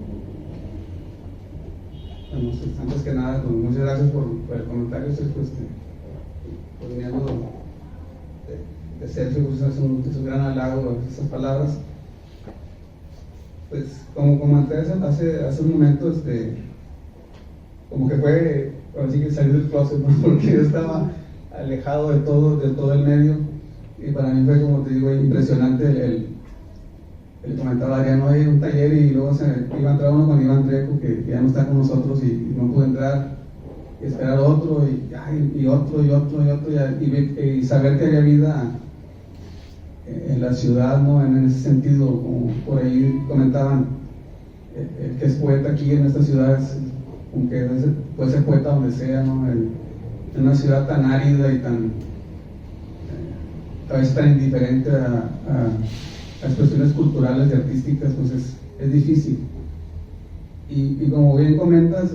Bueno, antes que nada, pues, muchas gracias por el comentario, Sergio, por miembro de Sergio, pues, es un gran halago esas palabras. Pues como comenté hace un momento, como que fue, ahora sí que salir del closet, ¿no? Porque yo estaba alejado de todo el medio, y para mí fue, como te digo, impresionante el comentario de Adriano, hay un taller, y luego iba a entrar uno con Iván Trejo, que ya no está con nosotros, y no pude entrar, y esperar otro, y otro, y saber que había vida en la ciudad, ¿no? En ese sentido, como por ahí comentaban, el que es poeta aquí en esta ciudad, aunque puede ser poeta donde sea, ¿no? En una ciudad tan árida y a veces tan indiferente a las cuestiones culturales y artísticas, pues es difícil. Y como bien comentas,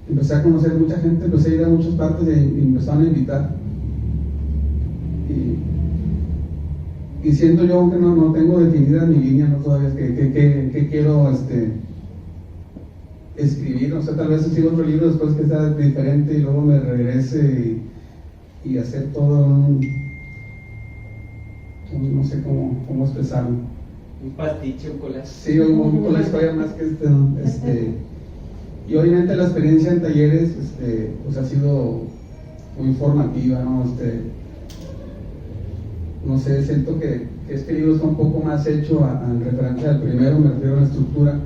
empecé a conocer mucha gente, empecé a ir a muchas partes y me empezaron a invitar. Y siento yo que no tengo definida mi línea, ¿no? Todavía que quiero escribir, o sea, tal vez escriba otro libro después que sea diferente y luego me regrese y hacer todo no sé cómo expresarlo. Un pastiche, un collage. Sí, un collage todavía más que y obviamente la experiencia en talleres pues ha sido muy formativa, ¿no? No sé, siento que este libro está un poco más hecho en referencia al primero, me refiero a la estructura,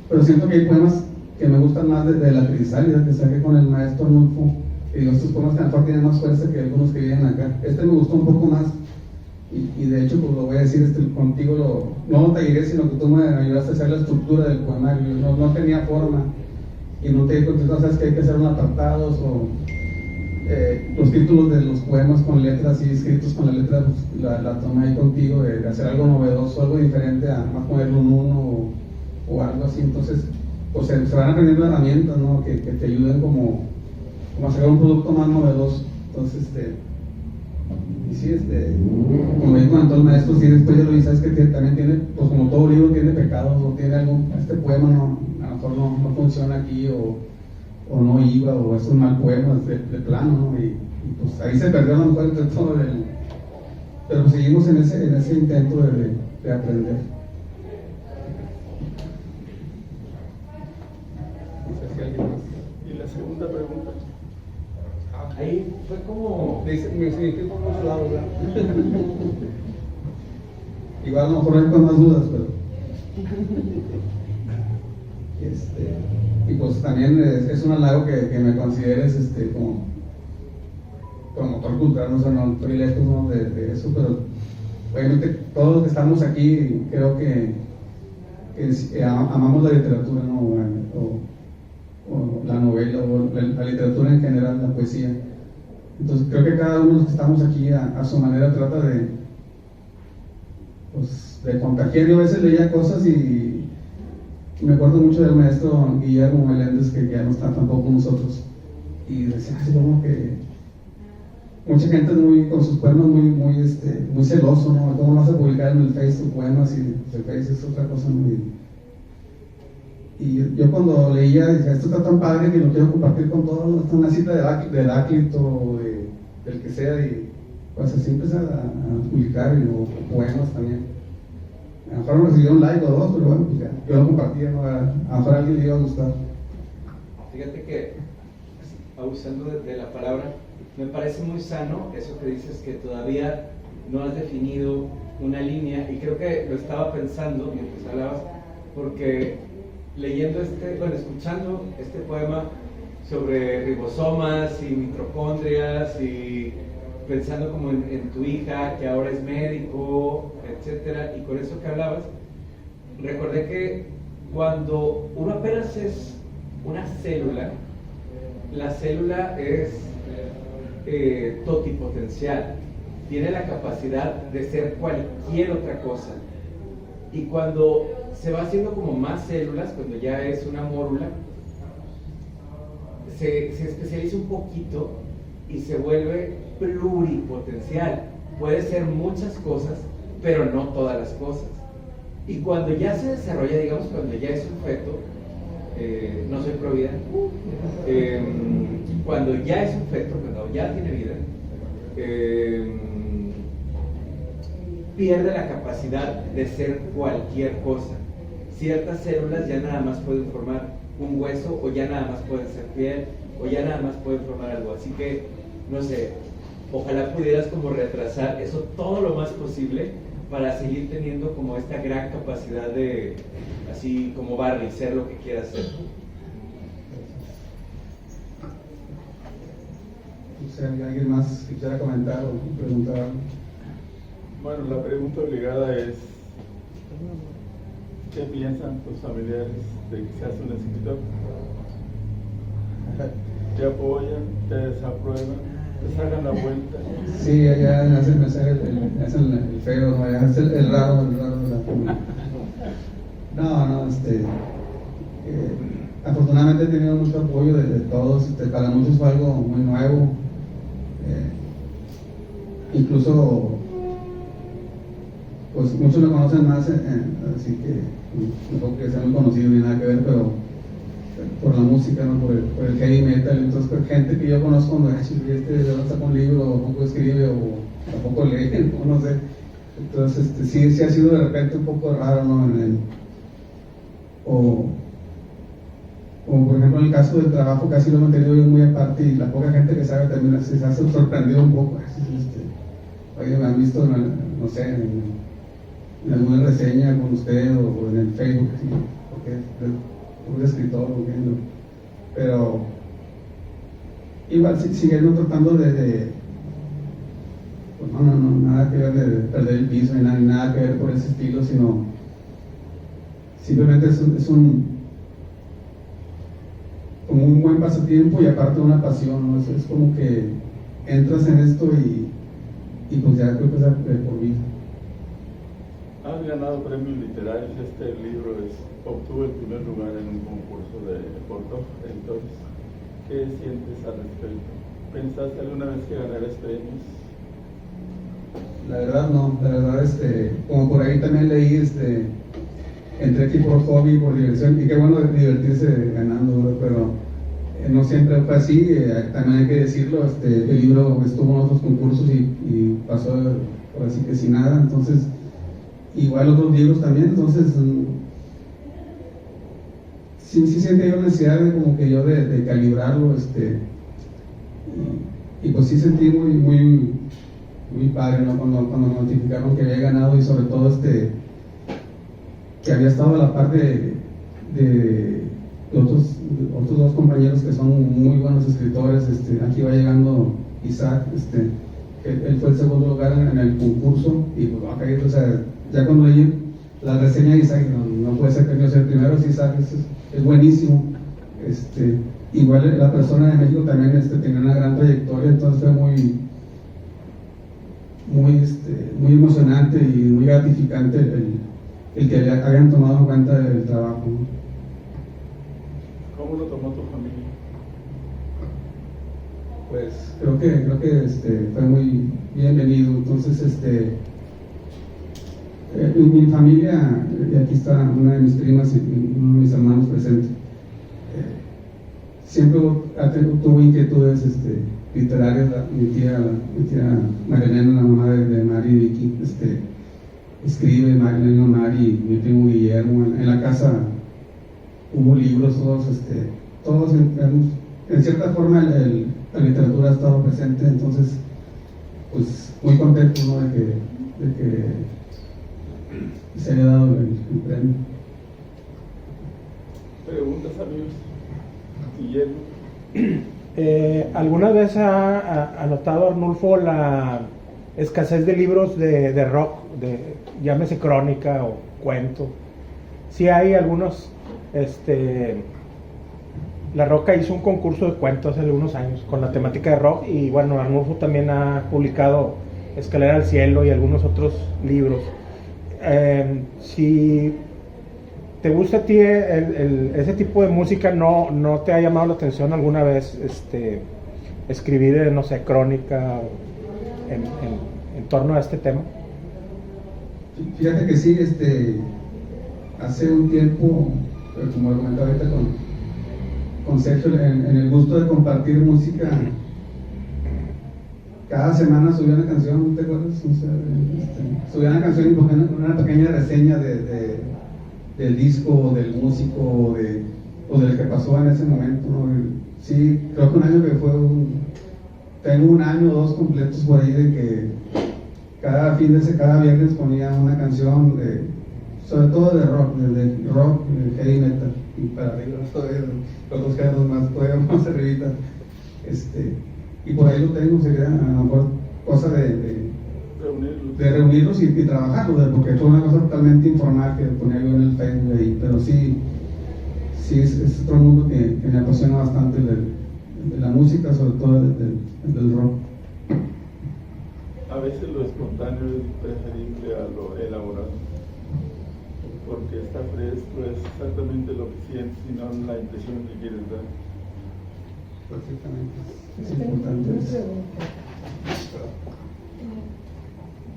pero siento que hay poemas que me gustan más de la crisálida que saqué con el maestro Arnulfo, y digo, estos poemas que a lo mejor tienen más fuerza que algunos que vienen acá. Me gustó un poco más, y de hecho pues lo voy a decir contigo, no lo talleré, sino que tú me ayudaste a hacer la estructura del poemario. No tenía forma, y no te digo, sabes que hay que hacer unos apartados o los títulos de los poemas con letras y escritos con la letra, pues, la tomé ahí contigo, de hacer algo novedoso, algo diferente, a más ponerle un 1 o algo así. Entonces pues se van aprendiendo herramientas, ¿no? que te ayuden como a sacar un producto más novedoso. Entonces y sí, como me comentó el maestro, sí, después yo lo vi, sabes que también tiene, pues como todo libro tiene pecados, o tiene algún, poema a lo mejor no funciona aquí, o no iba, o es un mal poema de plano, ¿no? Y pues ahí se perdió a lo mejor entre todo pero seguimos en ese intento de aprender. Y la segunda pregunta. Ahí fue como... Me significa por los lados, ¿verdad? Igual a lo mejor hay con más dudas, pero... y pues también es un halago que me consideres como promotor cultural, no estoy lejos, ¿no? de eso, pero obviamente todos los que estamos aquí creo que amamos la literatura, ¿no? o la novela, o la literatura en general, la poesía. Entonces creo que cada uno de los que estamos aquí a su manera trata de contagiar. Yo a veces leía cosas y me acuerdo mucho del maestro Guillermo Meléndez, que ya no está tampoco con nosotros, y decía así como que mucha gente con sus poemas muy celoso, ¿no? ¿Cómo vas a publicar en el Facebook poemas? Y el Facebook es otra cosa muy... Y yo cuando leía, decía, esto está tan padre que lo quiero compartir con todos, hasta una cita de Heráclito o del que sea, y pues así empecé a publicar, o poemas también. A lo mejor me recibió un like o dos, pero bueno, pues ya, yo lo compartía, ¿no? A lo mejor a alguien le iba a gustar. Fíjate que, abusando de la palabra, me parece muy sano eso que dices, que todavía no has definido una línea, y creo que lo estaba pensando mientras hablabas, porque leyendo escuchando este poema sobre ribosomas y mitocondrias y pensando como en tu hija que ahora es médico, etcétera, y con eso que hablabas, recordé que cuando uno apenas es una célula, la célula es totipotencial, tiene la capacidad de ser cualquier otra cosa, y cuando se va haciendo como más células, cuando ya es una mórula, se especializa un poquito y se vuelve pluripotencial. Puede ser muchas cosas, pero no todas las cosas. Y cuando ya se desarrolla, digamos, cuando ya es un feto, no soy pro vida, cuando ya es un feto, cuando ya tiene vida, pierde la capacidad de ser cualquier cosa. Ciertas células ya nada más pueden formar un hueso, o ya nada más pueden ser piel, o ya nada más pueden formar algo. Así que, no sé, ojalá pudieras como retrasar eso todo lo más posible para seguir teniendo como esta gran capacidad de, así como Barry, ser lo que quieras ser. No sé, ¿alguien más quisiera comentar o preguntar algo? Bueno, la pregunta obligada es, ¿qué piensan tus familiares de que seas un escritor? ¿Te apoyan? ¿Te desaprueban? ¿Te sacan la vuelta? Sí, ya hacen el feo, ¿no? Ya hacen el raro de la familia. No, afortunadamente he tenido mucho apoyo de todos, para muchos fue algo muy nuevo, incluso pues muchos me conocen más, así que no creo que sea muy conocido ni nada que ver, pero por la música, ¿no? por el heavy metal. Entonces, pues, gente que yo conozco, no es de dónde saca un libro, o poco escribe, o tampoco lee, no sé. Entonces, sí ha sido de repente un poco raro, ¿no? O por ejemplo, en el caso del trabajo, casi lo he mantenido yo muy aparte, y la poca gente que sabe también se ha sorprendido un poco. Oye, me han visto, no sé, en alguna reseña con usted o en el Facebook, ¿sí? Porque es un escritor, ¿no? Pero igual siguen tratando de pues no, nada que ver de perder el piso, ni nada que ver por ese estilo, sino simplemente es como un buen pasatiempo y aparte una pasión, ¿no? Es como que entras en esto y pues ya creo que es por vida. Has ganado premios literarios. Este libro obtuvo el primer lugar en un concurso de Porto. Entonces, ¿qué sientes al respecto? ¿Pensaste alguna vez que ganaras premios? La verdad no, la verdad como por ahí también leí, entré aquí por hobby, por diversión, y qué bueno divertirse ganando, ¿verdad? Pero no siempre fue así, también hay que decirlo, el libro estuvo en otros concursos y pasó por así que sin nada, entonces igual otros libros también, entonces sí sentí yo necesidad de calibrarlo, y pues sí sentí muy padre, ¿no? Cuando me notificaron que había ganado, y sobre todo que había estado a la par de otros dos compañeros que son muy buenos escritores. Aquí va llegando Isaac, él fue el segundo lugar en el concurso, y pues va a caer, o sea, ya cuando leí la reseña de Isaac, no puede ser que yo sea el primero, si Isaac es buenísimo. Igual la persona de México también tenía una gran trayectoria, entonces fue muy emocionante y muy gratificante el que hayan tomado en cuenta el trabajo, ¿no? ¿Cómo lo tomó tu familia? Pues creo que fue muy bienvenido. Entonces, mi familia, y aquí está una de mis primas y uno de mis hermanos presentes, siempre tuvo inquietudes literarias. Mi tía Marilena, la mamá de Mari y Vicky, escribe, Mari, mi primo Guillermo, en la casa hubo libros, todos en cierta forma la literatura ha estado presente, entonces pues muy contento, ¿no? de que se haya dado el premio. Preguntas, amigos. Guillermo. ¿Alguna vez ha notado Arnulfo la escasez de libros de rock, llámese crónica o cuento? Sí hay algunos, La Roca hizo un concurso de cuentos hace unos años con la temática de rock, y bueno, Arnulfo también ha publicado Escalera al Cielo y algunos otros libros. Si te gusta a ti ese tipo de música, ¿no te ha llamado la atención alguna vez escribir, no sé, crónica en torno a este tema? Fíjate que sí, hace un tiempo, como lo comentaba ahorita con Sergio, en el gusto de compartir música, cada semana subía una canción, ¿te acuerdas? O sea, subía una canción y ponía una pequeña reseña del disco, o del músico, o del que pasó en ese momento, ¿no? Sí, creo que un año que fue tengo un año o dos completos por ahí de que cada viernes ponía una canción sobre todo de rock, de heavy metal, y para arriba todavía, los géneros todavía más arribita, y por ahí lo tengo, sería a lo mejor cosa de reunirlos y trabajarlos, porque fue una cosa totalmente informal que ponía yo en el Facebook ahí, pero sí es otro mundo que me apasiona bastante, de la música, sobre todo del rock. A veces lo espontáneo es preferible a lo elaborado, porque está fresco, es exactamente lo que sientes y no la impresión que quieres dar. Perfectamente. Es Tengo importante una eso. pregunta.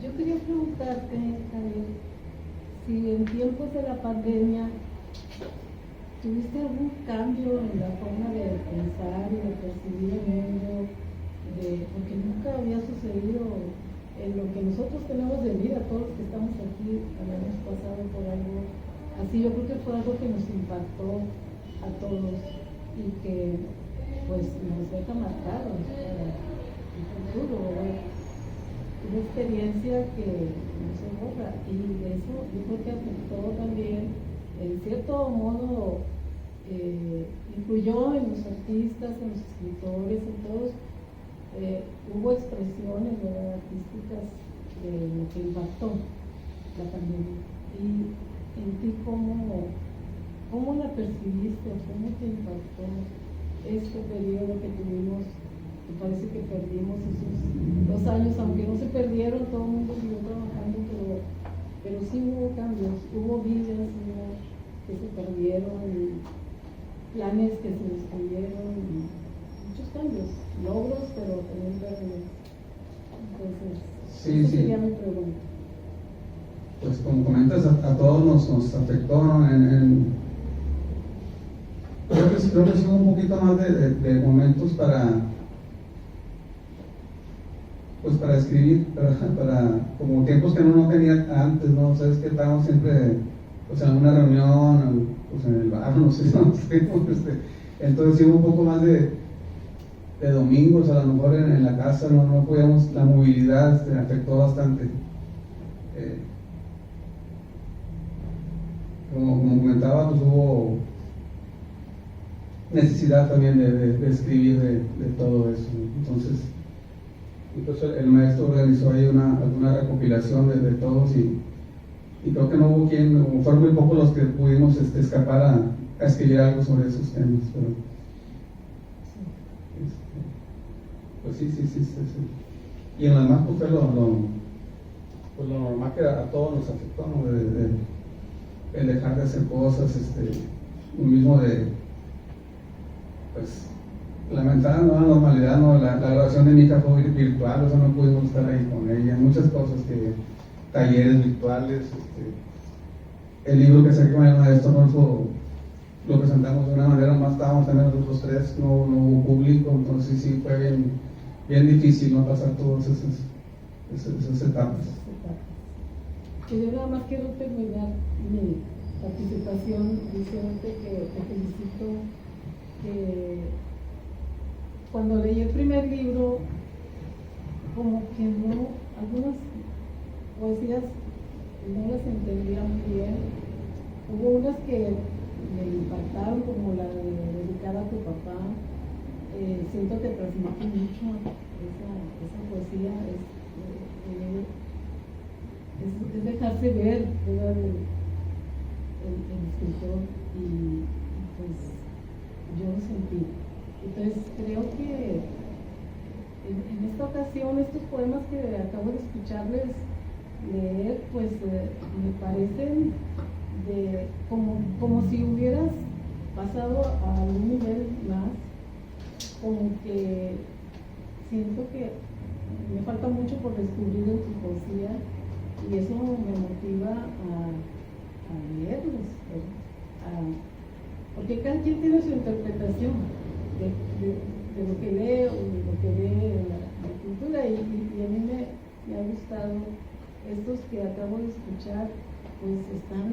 Yo quería preguntarte, Javier, si en tiempos de la pandemia tuviste algún cambio en la forma de pensar y de percibir el mundo, porque nunca había sucedido en lo que nosotros tenemos de vida, todos los que estamos aquí habíamos pasado por algo así. Yo creo que fue algo que nos impactó a todos y que pues nos deja marcados para el futuro, ¿verdad? Una experiencia que no se borra, y eso yo creo que afectó también, en cierto modo, influyó en los artistas, en los escritores, en todos. Hubo expresiones, ¿verdad?, artísticas de lo que impactó la pandemia. Y en ti, ¿cómo la percibiste? ¿Cómo te impactó este periodo que tuvimos? Me parece que perdimos esos 2 años, aunque no se perdieron, todo el mundo siguió trabajando, pero sí hubo cambios, hubo vidas que se perdieron, planes que se destruyeron, muchos cambios, logros, pero también pérdidas. Entonces, esa sería mi pregunta. Pues como comentas, a todos nos afectó, ¿no? Creo que sí hubo un poquito más de momentos para escribir, para como tiempos que uno no tenía antes, ¿no? Sabes que estábamos siempre pues en una reunión, pues en el bar, no sé, entonces sí hubo un poco más de domingos, a lo mejor en la casa no podíamos, la movilidad afectó bastante. Como comentaba, pues hubo necesidad también de escribir de todo eso, entonces el maestro organizó ahí alguna recopilación de todos, y creo que no hubo fueron muy pocos los que pudimos escapar a escribir algo sobre esos temas, pero pues sí. Y en lo demás pues fue lo normal que a todos nos afectó, ¿no? El dejar de hacer cosas, lo mismo de pues lamentar la nueva normalidad, ¿no? La grabación de mi hija fue virtual, o sea, no pudimos estar ahí con ella, muchas cosas, talleres virtuales, el libro que saqué con el maestro Rolfo lo presentamos de una manera, más estábamos también nosotros tres, no hubo público, entonces sí fue bien difícil, ¿no?, pasar todas esas etapas. que yo nada más quiero terminar mi participación diciéndote que te felicito, que cuando leí el primer libro, como que no, algunas poesías no las entendía muy bien. Hubo unas que me impactaron, como la dedicada a tu papá. Siento que transmite mucho esa poesía, es dejarse ver, ¿verdad? El escritor, y pues yo lo sentí. Entonces creo que en esta ocasión estos poemas que acabo de escucharles leer, pues me parecen como si hubieras pasado a un nivel más, como que siento que me falta mucho por descubrir en tu poesía, y eso me motiva a leerlos, porque cada quien tiene su interpretación de lo que lee o de lo que ve en la cultura, y a mí me ha gustado estos que acabo de escuchar, pues están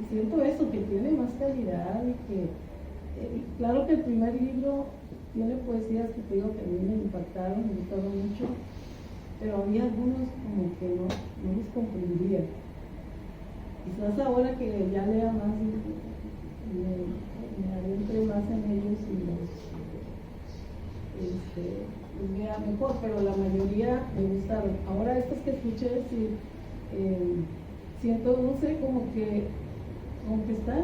siento eso, que tiene más calidad, y que claro que el primer libro tiene poesías que te digo que a mí me impactaron, me gustaron mucho, pero había algunos como que no los comprendía. Quizás ahora que ya lea más, me adentre más en ellos y los vea mejor, pero la mayoría me gustaron. Ahora estos que escuché decir, siento, no sé, como que están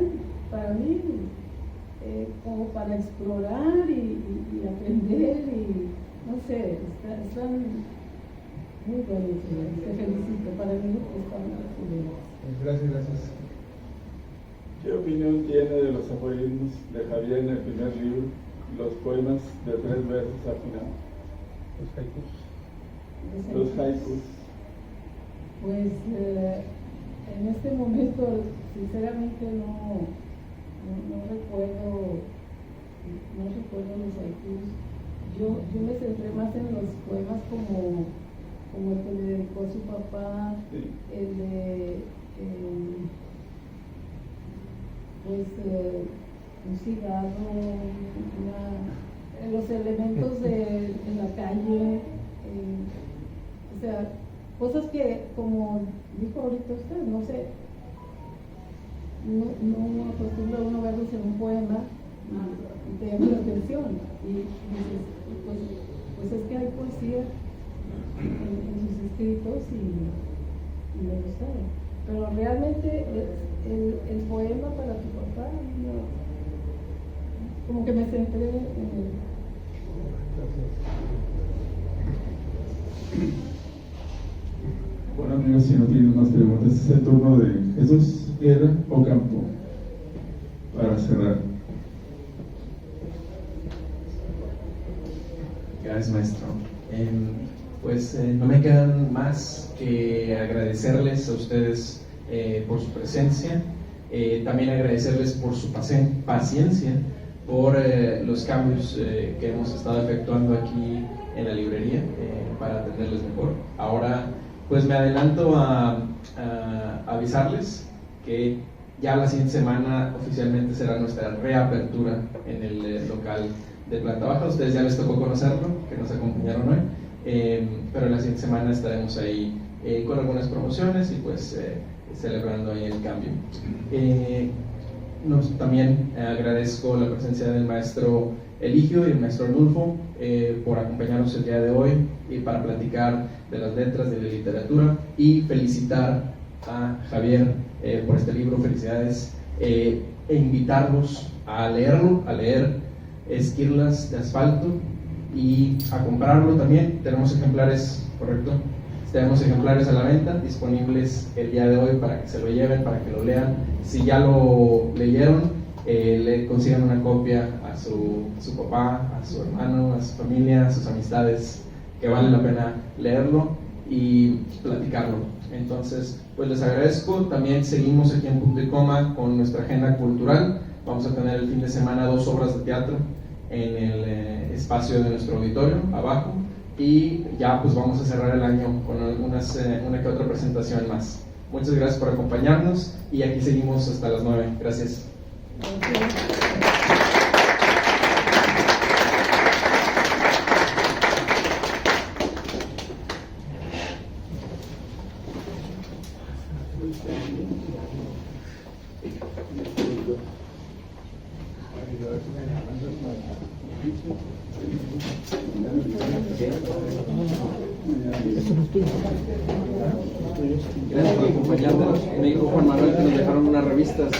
para mí como para explorar y aprender, y no sé, están muy buenos. Te felicito, para mí están excelentes. Gracias. ¿Qué opinión tiene de los aforismos de Javier en el primer libro, los poemas de 3 versos al final? Los haikus. Pues en este momento sinceramente no recuerdo los haikus. Yo me centré más en los poemas como el que le dedicó a su papá, sí. El de un cigarro, los elementos en la calle, o sea, cosas que, como dijo ahorita usted, no sé, no acostumbra uno verlos en un poema y te llama la atención, y dices, pues es que hay poesía en sus escritos, y me gustaron. Pero realmente el poema para tu papá, como que me centré en él. Bueno, amigos, si no tienen más preguntas, es el turno de Jesús, Tierra o Campo, para cerrar. Gracias, maestro. Pues no me quedan más que agradecerles a ustedes por su presencia, también agradecerles por su paciencia, por los cambios que hemos estado efectuando aquí en la librería para atenderles mejor. Ahora pues me adelanto a avisarles que ya la siguiente semana oficialmente será nuestra reapertura en el local de planta baja. A ustedes ya les tocó conocerlo, que nos acompañaron hoy, pero la siguiente semana estaremos ahí con algunas promociones y pues celebrando ahí el cambio. También agradezco la presencia del maestro Eligio y el maestro Arnulfo por acompañarnos el día de hoy y para platicar de las letras, de la literatura, y felicitar a Javier por este libro. Felicidades, e invitarlos a leerlo, a leer Esquirlas de Asfalto, y a comprarlo también. Tenemos ejemplares, correcto, tenemos ejemplares a la venta disponibles el día de hoy para que se lo lleven, para que lo lean. Si ya lo leyeron, le consigan una copia a su papá, a su hermano, a su familia, a sus amistades, que vale la pena leerlo y platicarlo. Entonces, pues les agradezco. También seguimos aquí en Punto y Coma con nuestra agenda cultural. Vamos a tener el fin de semana 2 obras de teatro en el espacio de nuestro auditorio, abajo, y ya pues vamos a cerrar el año con una que otra presentación más. Muchas gracias por acompañarnos y aquí seguimos hasta las 9. Gracias. Gracias por acompañarnos. Me dijo Juan Manuel que nos dejaron unas revistas.